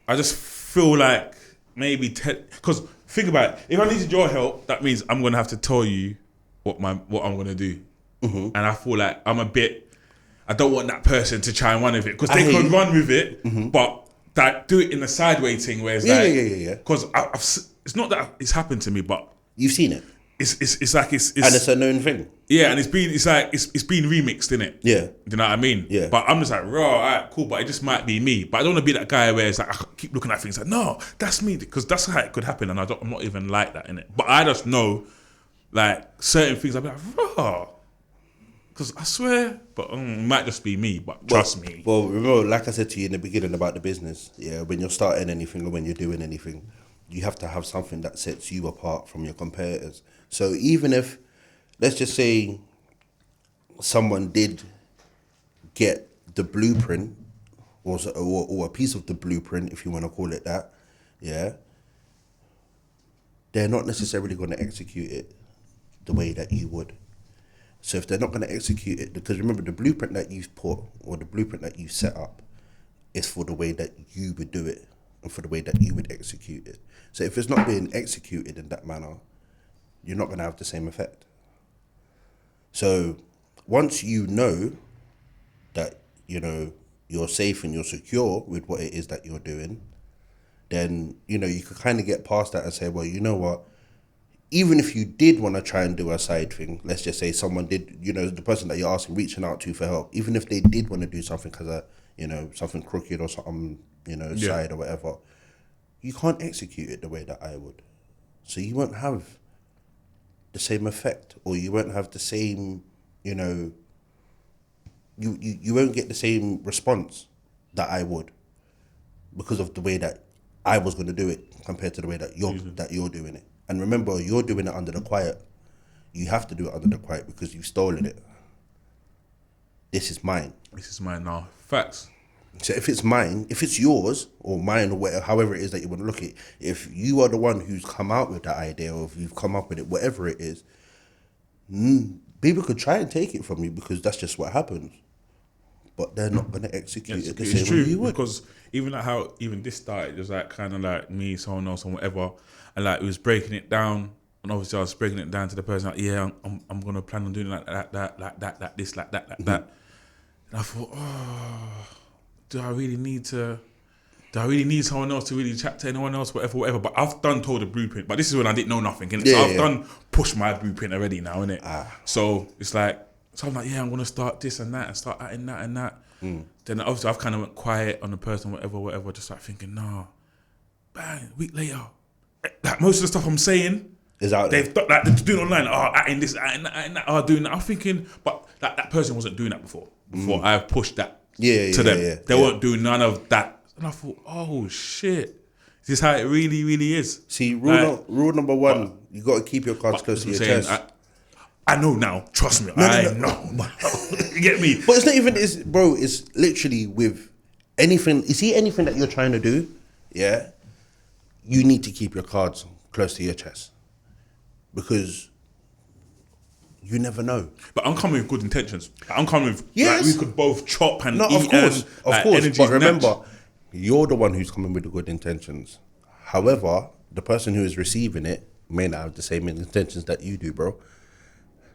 I just feel like maybe, because think about it, if I needed your help, that means I'm going to have to tell you what I'm going to do. And I feel like I don't want that person to try and run with it because they can run with it, but that do it in a sideways thing where it's because it's not that it's happened to me, but you've seen it. It's like it's and it's a known thing. Yeah, and it's been remixed, innit? Yeah, do you know what I mean? Yeah, but I'm just like, raw, alright, cool, but it just might be me. But I don't want to be that guy where it's like I keep looking at things like, no, that's me, because that's how it could happen, and I'm not even like that, innit? But I just know, like certain things, I'll be like, raw. Because I swear, but it might just be me, but trust me. Well, remember, like I said to you in the beginning about the business, yeah, when you're starting anything or when you're doing anything, you have to have something that sets you apart from your competitors. So even if, let's just say, someone did get the blueprint, or a piece of the blueprint, if you want to call it that, yeah, they're not necessarily going to execute it the way that you would. So if they're not going to execute it, because remember the blueprint that you've put or the blueprint that you've set up is for the way that you would do it and for the way that you would execute it. So if it's not being executed in that manner, you're not going to have the same effect. So once you know that, you know, you're safe and you're secure with what it is that you're doing, then, you know, you could kind of get past that and say, well, you know what? Even if you did want to try and do a side thing, let's just say someone did, you know, the person that you're asking, reaching out to for help, even if they did want to do something because of, you know, something crooked or something, you know, side or whatever, you can't execute it the way that I would. So you won't have the same effect, or you won't have the same, you know, you won't get the same response that I would because of the way that I was going to do it compared to the way that you're doing it. And remember, you're doing it under the quiet. You have to do it under the quiet because you've stolen it. This is mine. This is mine now. Facts. So if it's mine, if it's yours or mine or whatever, however it is that you want to look at it, if you are the one who's come out with that idea or if you've come up with it, whatever it is, people could try and take it from you because that's just what happens. But they're not going to execute it the same way you would. Because even like how even this started, it was like kind of like me, someone else, and whatever, and like it was breaking it down, and obviously I was breaking it down to the person like, yeah, I'm going to plan on doing it like that, like this, like that, like that. And I thought, oh, do I really need someone else to really chat to anyone else, whatever? But I've done told the blueprint, but this is when I didn't know nothing, innit? So I've done pushed my blueprint already now, innit? So it's like, so I'm like, yeah, I'm going to start this and that and start adding that and that. Then obviously I've kind of went quiet on the person, whatever, just like thinking, nah, bang, a week later, like most of the stuff I'm saying is out there. They're doing online, adding this, adding that, doing that. I'm thinking, but that person wasn't doing that before I pushed that to them. They weren't doing none of that. And I thought, oh shit, this is how it really, really is. See, rule number one, you got to keep your cards close to your chest. I know now. Trust me. I know. You get me? But it's not even, it's literally with anything. You see anything that you're trying to do, yeah, you need to keep your cards close to your chest. Because you never know. But I'm coming with good intentions. I'm coming with, like, we could both chop and eat. Of course. But remember, you're the one who's coming with the good intentions. However, the person who is receiving it may not have the same intentions that you do, bro.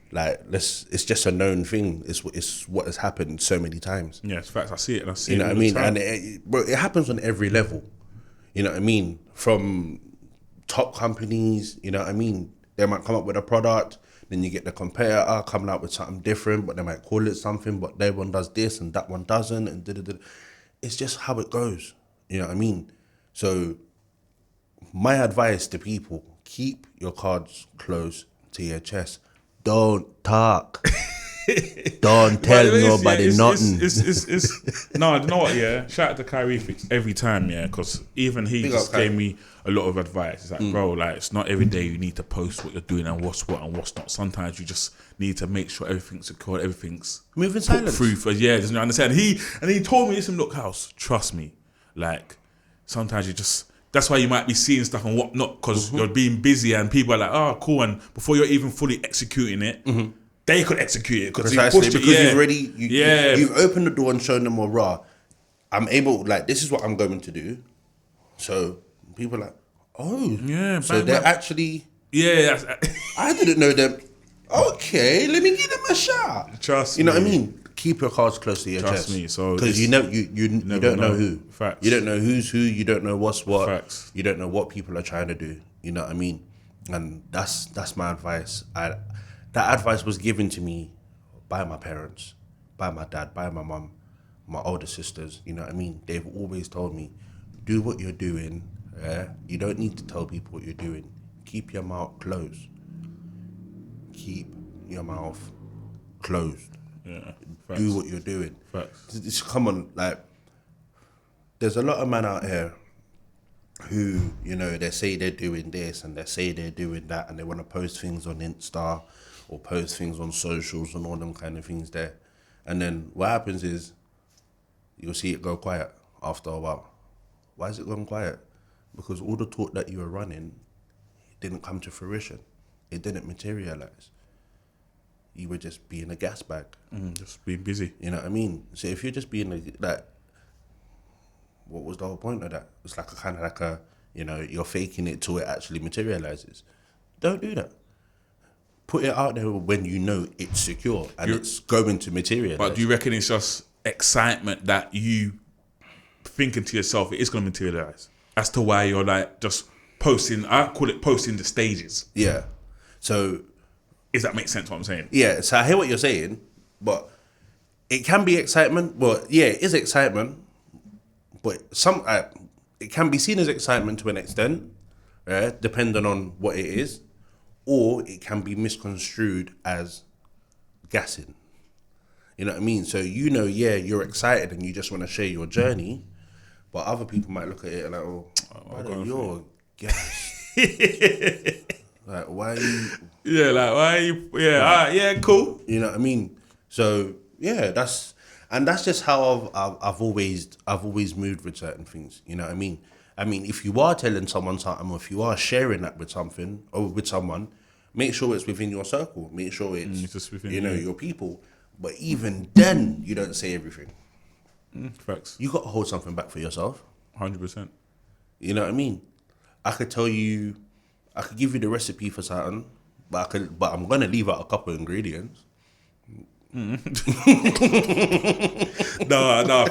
Like, it's just a known thing. It's what has happened so many times. Yeah, it's facts. I see it and I see it. You know what I mean? And it happens on every level. You know what I mean? From top companies, you know what I mean? They might come up with a product. Then you get the competitor coming out with something different, but they might call it something, but that one does this and that one doesn't, and da-da-da. It's just how it goes. You know what I mean? So my advice to people, keep your cards close to your chest. Don't talk. Don't tell nobody nothing. No, you know what, yeah? Shout out to Kyrie every time, yeah, because even he just gave me a lot of advice. It's like, bro, like, it's not every day you need to post what you're doing and what's what and what's not. Sometimes you just need to make sure everything's secure, everything's moving silence. Through for, yeah, doesn't understand. He told me, listen, look, House, trust me, like, sometimes you just, that's why you might be seeing stuff and whatnot, because you're being busy and people are like, oh, cool, and before you're even fully executing it, they could execute it because you've already you've opened the door and shown them, well, raw, I'm able, like, this is what I'm going to do. So people are like, oh, yeah, so they're actually, yeah, I didn't know them. Okay, let me give them a shot. Trust me. You know what I mean? Keep your cards close to your chest. Trust me. So because you don't know who. Facts. You don't know who's who. You don't know what's what. Facts. You don't know what people are trying to do. You know what I mean? And that's my advice. That advice was given to me by my parents, by my dad, by my mum, my older sisters. You know what I mean? They've always told me, do what you're doing. You don't need to tell people what you're doing. Keep your mouth closed. Keep your mouth closed. Yeah. Facts. Do what you're doing. Facts. Come on, like, there's a lot of men out here who, you know, they say they're doing this and they say they're doing that, and they want to post things on Insta or post things on socials and all them kind of things there. And then what happens is you'll see it go quiet after a while. Why is it going quiet? Because all the talk that you were running didn't come to fruition. It didn't materialize. You were just being a gas bag. Just being busy. You know what I mean? So if you're just being what was the whole point of that? It's like a kind of like a, you know, you're faking it till it actually materializes. Don't do that. Put it out there when you know it's secure and it's going to materialize. But do you reckon it's just excitement that you thinking to yourself it is going to materialize? As to why you're like just posting, I call it posting the stages. Yeah. So, does that make sense what I'm saying? Yeah, so I hear what you're saying, but it can be excitement. Well, yeah, it is excitement, but it can be seen as excitement to an extent, depending on what it is, or it can be misconstrued as gassing. You know what I mean? So, you know, yeah, you're excited and you just want to share your journey, but other people might look at it and like, oh, brother, you're gas. Like, why are you... Yeah, like, why are you... Yeah, alright, yeah, cool. You know what I mean? So, yeah, that's just how I've always moved with certain things. You know what I mean? I mean, if you are telling someone something, or if you are sharing that with something, or with someone, make sure it's within your circle. Make sure it's just within your people. But even then, you don't say everything. Facts. You got to hold something back for yourself. 100%. You know what I mean? I could give you the recipe for something, but I'm gonna leave out a couple of ingredients. No,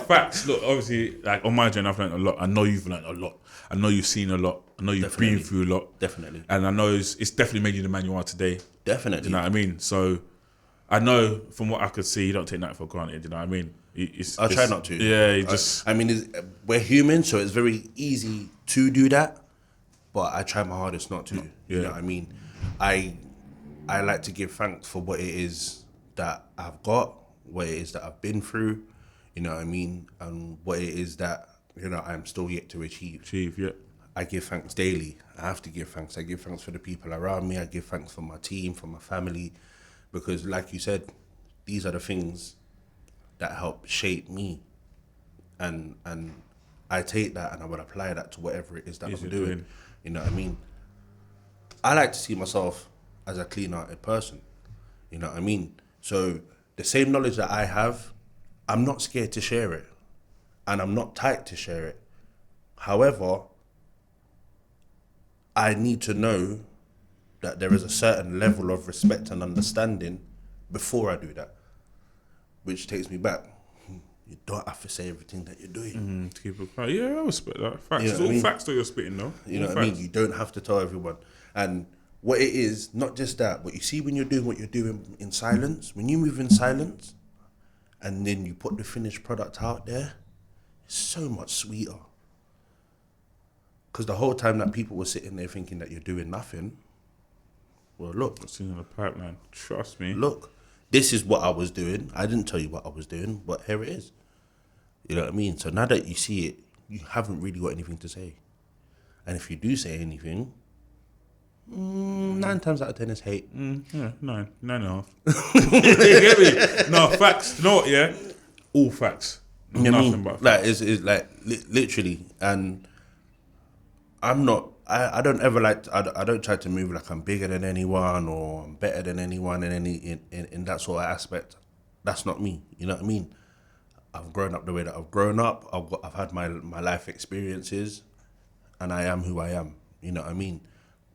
facts. Look, obviously, like on my journey, I've learned a lot. I know you've learned a lot. I know you've seen a lot. I know you've been through a lot. Definitely. And I know it's definitely made you the man you are today. Definitely. Do you know what I mean? So, I know from what I could see, you don't take that for granted. Do you know what I mean? I try not to. Yeah, I mean, we're human, so it's very easy to do that. But I try my hardest not to. Yeah. You know what I mean? I like to give thanks for what it is that I've got, what it is that I've been through, you know what I mean? And what it is that, you know, I'm still yet to achieve. Yeah. I give thanks daily. I have to give thanks. I give thanks for the people around me. I give thanks for my team, for my family. Because like you said, these are the things that help shape me. And I take that and I would apply that to whatever it is that I'm doing. You know what I mean? I like to see myself as a clean-hearted person. You know what I mean? So the same knowledge that I have, I'm not scared to share it. And I'm not tight to share it. However, I need to know that there is a certain level of respect and understanding before I do that. Which takes me back. You don't have to say everything that you're doing. To keep it quiet. Yeah, I respect that. Facts. You know It's all facts that you're spitting, though. You know what I mean? You don't have to tell everyone. And what it is, not just that, but you see when you're doing what you're doing in silence, when you move in silence, and then you put the finished product out there, it's so much sweeter. Because the whole time that people were sitting there thinking that you're doing nothing, well, look. It's in the pipeline. Trust me. Look, this is what I was doing. I didn't tell you what I was doing, but here it is. You know what I mean? So now that you see it, you haven't really got anything to say. And if you do say anything, 9 times out of 10 is hate. Yeah, 9.5. You get me? No, facts. You know what, yeah? All facts. Nothing but facts. Like, it's like, literally, and I'm not, I don't ever like, I don't try to move like I'm bigger than anyone or I'm better than anyone in that sort of aspect. That's not me, you know what I mean? I've grown up the way that I've grown up. I've had my life experiences, and I am who I am, you know what I mean?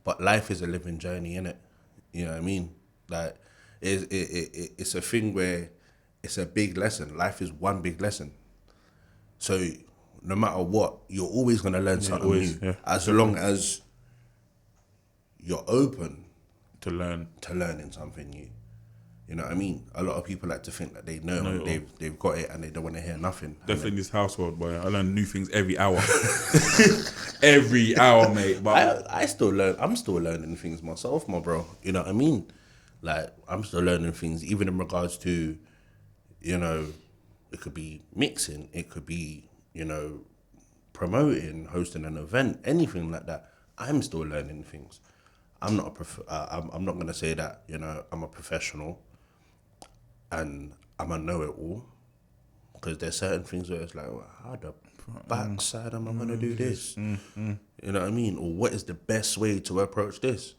But life is a living journey, innit? You know what I mean? Like, it's a thing where it's a big lesson. Life is one big lesson. So no matter what, you're always going to learn something new. Yeah. As long as you're open to learning something new. You know what I mean? A lot of people like to think that they know they've got it and they don't want to hear nothing. Definitely in this household, boy. I learn new things every hour. Every hour, mate. But I still learn. I'm still learning things myself, my bro. You know what I mean? Like, I'm still learning things, even in regards to, you know, it could be mixing, it could be, you know, promoting, hosting an event, anything like that. I'm still learning things. I'm not I'm not gonna say that, you know, I'm a professional and I'm a know-it-all, because there's certain things where it's like, well, how the backside am I gonna do this? You know what I mean? Or what is the best way to approach this?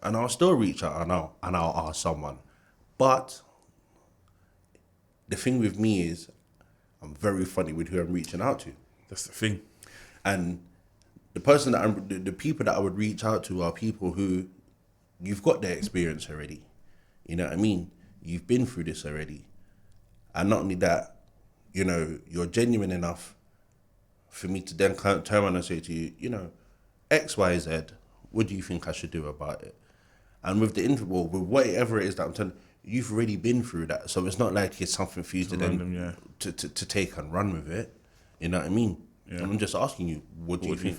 And I'll still reach out and I'll ask someone. But the thing with me is, I'm very funny with who I'm reaching out to. That's the thing. And the person that the people that I would reach out to are people who, you've got their experience already. You know what I mean? You've been through this already. And not only that, you know, you're genuine enough for me to then turn around and say to you, you know, X, Y, Z, what do you think I should do about it? And with the interval, with whatever it is that I'm telling you, you've already been through that. So it's not like it's something for you to then to take and run with it. You know what I mean? Yeah. I'm just asking you, what do you think?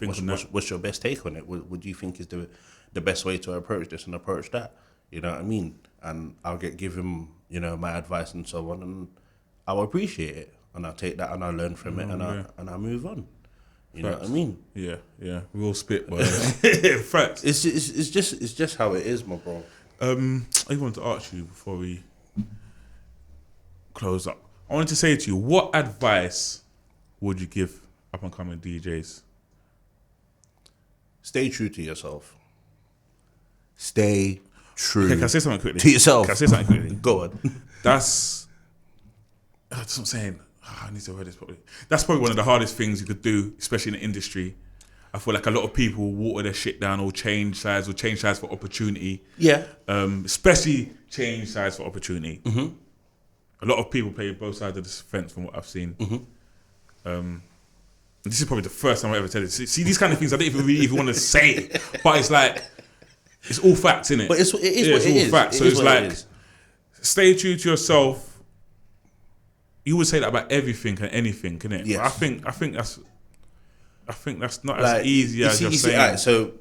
What's your best take on it? What do you think is the best way to approach this and approach that? You know what I mean? And I'll give him, you know, my advice and so on, and I'll appreciate it, and I'll take that and I'll learn from it, and I'll move on. You know what I mean? Yeah. We all spit, but facts. It's just how it is, my bro. I wanted to ask you before we close up. I wanted to say to you, what advice would you give up and coming DJs? Stay true to yourself. Stay true. Okay, can I say something quickly? To yourself. Can I say something quickly? Go on. That's what I'm saying. I need to word this properly. That's probably one of the hardest things you could do, especially in the industry. I feel like a lot of people water their shit down or change sides for opportunity. Yeah. Especially change sides for opportunity. Mm-hmm. A lot of people play both sides of the fence from what I've seen. Mm-hmm. This is probably the first time I ever tell it. See, these kind of things I don't even want to say, but it's like, it's all facts, innit? But it is what it is. It's all facts. So it's like, stay true to yourself. You would say that about everything and anything, innit? Yes. I think that's not as easy as you're saying. Right, so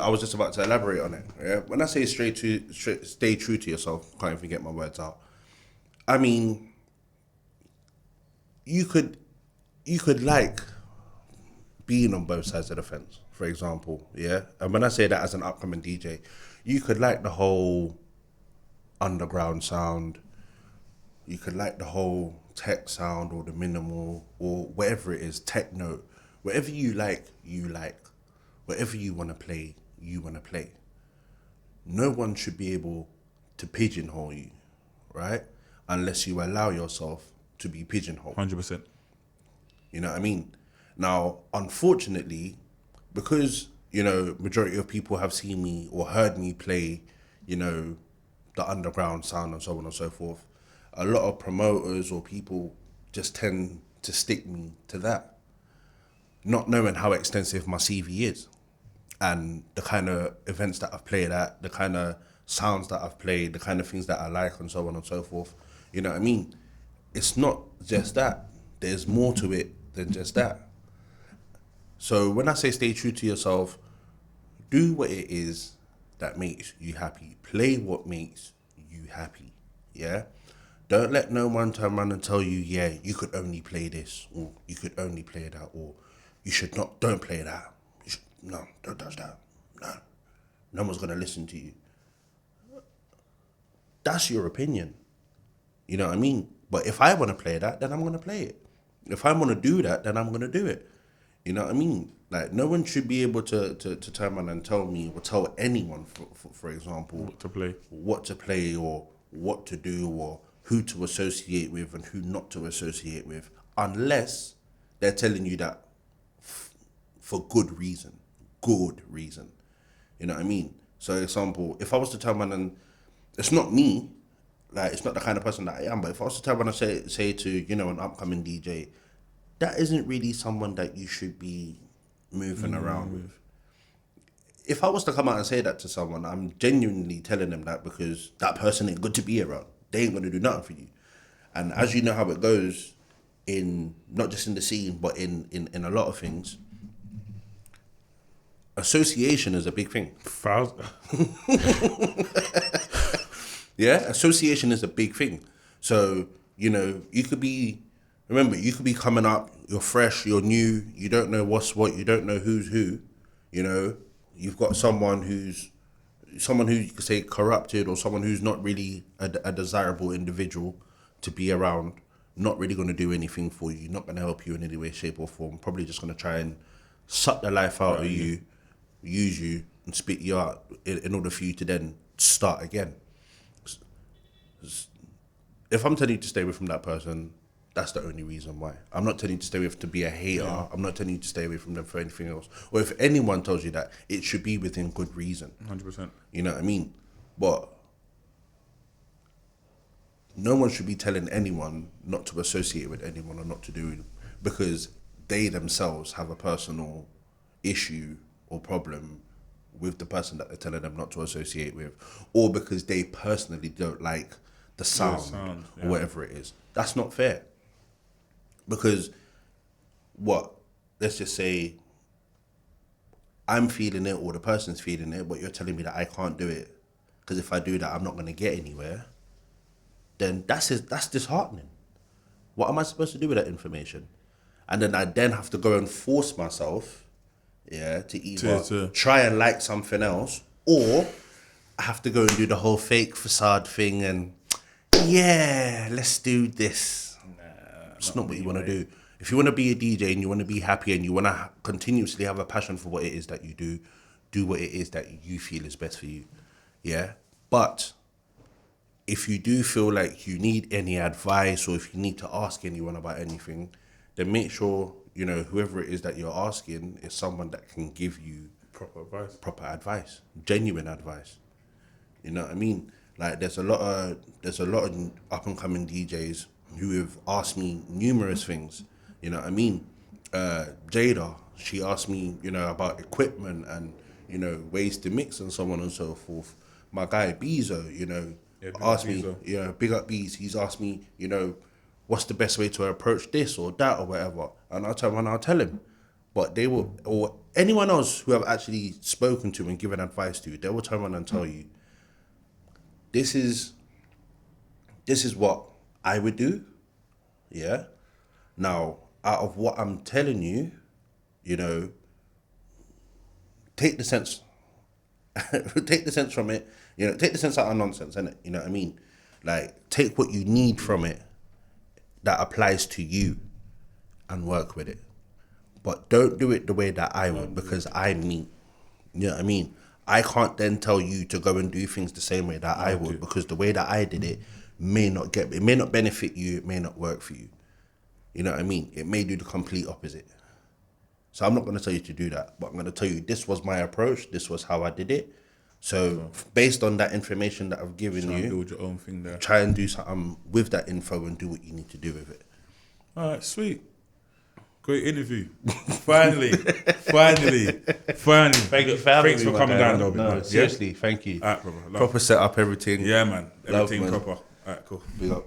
I was just about to elaborate on it. Yeah? When I say stay true to yourself, can't even get my words out. I mean, you could like being on both sides of the fence, for example, yeah? And when I say that as an upcoming DJ, you could like the whole underground sound, you could like the whole tech sound or the minimal or whatever it is, techno, whatever you like. Whatever you want to play, you want to play. No one should be able to pigeonhole you, right? Unless you allow yourself to be pigeonholed. 100%. You know what I mean? Now, unfortunately, because, you know, majority of people have seen me or heard me play, you know, the underground sound and so on and so forth, a lot of promoters or people just tend to stick me to that, not knowing how extensive my CV is. and the kind of events that I've played at, the kind of sounds that I've played, the kind of things that I like, and so on and so forth. You know what I mean? It's not just that. There's more to it than just that. So when I say stay true to yourself, do what it is that makes you happy. Play what makes you happy. Yeah? Don't let no one turn around and tell you, yeah, you could only play this, or you could only play that, or you should not, don't play that. No, don't touch that. No. No one's going to listen to you. That's your opinion. You know what I mean? But if I want to play that, then I'm going to play it. If I want to do that, then I'm going to do it. You know what I mean? Like, no one should be able to turn around and tell me or tell anyone, for example, what to play or what to do or who to associate with and who not to associate with, unless they're telling you that for good reason. Good reason. You know what I mean? So, example, if I was to tell man, and it's not me, like, it's not the kind of person that I am, but if I was to tell man and say to, you know, an upcoming DJ, that isn't really someone that you should be moving around with. If I was to come out and say that to someone, I'm genuinely telling them that because that person ain't good to be around. They ain't going to do nothing for you. And as you know how it goes, in not just in the scene, but in a lot of things, association is a big thing. Yeah, association is a big thing. So, you know, you could be coming up, you're fresh, you're new, you don't know what's what, you don't know who's who, you know, you've got someone you could say corrupted, or someone who's not really a desirable individual to be around, not really going to do anything for you, not going to help you in any way, shape or form, probably just going to try and suck the life out of you, use you and spit you out in order for you to then start again. If I'm telling you to stay away from that person, that's the only reason why. I'm not telling you to stay away to be a hater. Yeah. I'm not telling you to stay away from them for anything else. Or if anyone tells you that, it should be within good reason. 100%. You know what I mean? But no one should be telling anyone not to associate with anyone or not to do, because they themselves have a personal issue or problem with the person that they're telling them not to associate with, or because they personally don't like the sound, or whatever it is. That's not fair. Because let's just say I'm feeling it or the person's feeling it, but you're telling me that I can't do it because if I do that, I'm not going to get anywhere, then that's disheartening. What am I supposed to do with that information? And then I have to go and force myself, to either try and like something else, or I have to go and do the whole fake facade thing and, let's do this. It's not what you want to do. If you want to be a DJ and you want to be happy and you want to continuously have a passion for what it is that you do what it is that you feel is best for you. Yeah? But if you do feel like you need any advice, or if you need to ask anyone about anything, then make sure, you know, whoever it is that you're asking is someone that can give you proper advice, genuine advice. You know what I mean? Like, there's a lot of up and coming DJs who have asked me numerous things. You know what I mean? Jada, she asked me, you know, about equipment and, you know, ways to mix and so on and so forth. My guy Bezo, you know, asked me, big up Bees. He's asked me, you know, what's the best way to approach this or that or whatever, and I'll tell him. But they will, or anyone else who I've actually spoken to and given advice to, they will turn around and tell you, this is what I would do. Yeah. Now, out of what I'm telling you, you know, take the sense from it. You know, take the sense out of nonsense, innit? You know what I mean? Like, take what you need from it that applies to you and work with it. But don't do it the way that I would, because I'm me. You know what I mean? I can't then tell you to go and do things the same way that I would, because the way that I did it may not benefit you, it may not work for you. You know what I mean? It may do the complete opposite. So I'm not going to tell you to do that, but I'm going to tell you this was my approach, this was how I did it. So based on that information that I've given you, build your own thing there. Try and do something with that info and do what you need to do with it. All right, sweet. Great interview. Finally. Thank you for having Thanks me. for coming down, though. No, seriously, thank you. Alright, brother. Proper setup, everything. Yeah, man. Everything man. proper. Alright, cool. Big up.